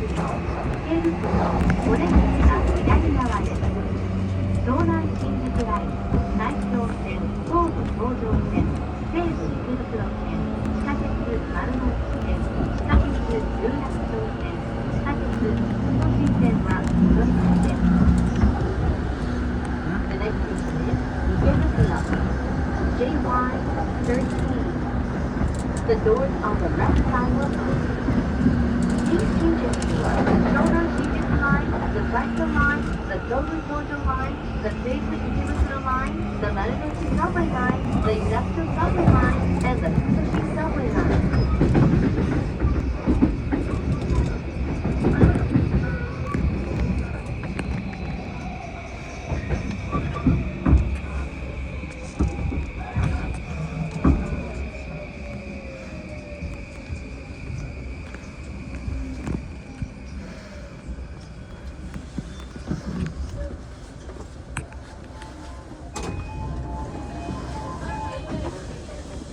池袋、お出口は左側です。東南新宿ライン、内京線、東武東上線、西武池袋線、地下鉄丸の内線、地下鉄有楽町線、地下鉄都心線は乗り換えです。The next station is 池袋 JY13. The doors on the left side will open. These changes are the Shonan Shinjuku Line, the Western Line, the Dobu Tojo Line, the Seibu Ikebukuro Line, the Marunouchi Subway Line, the Yurakucho Subway Line, and the Futoshi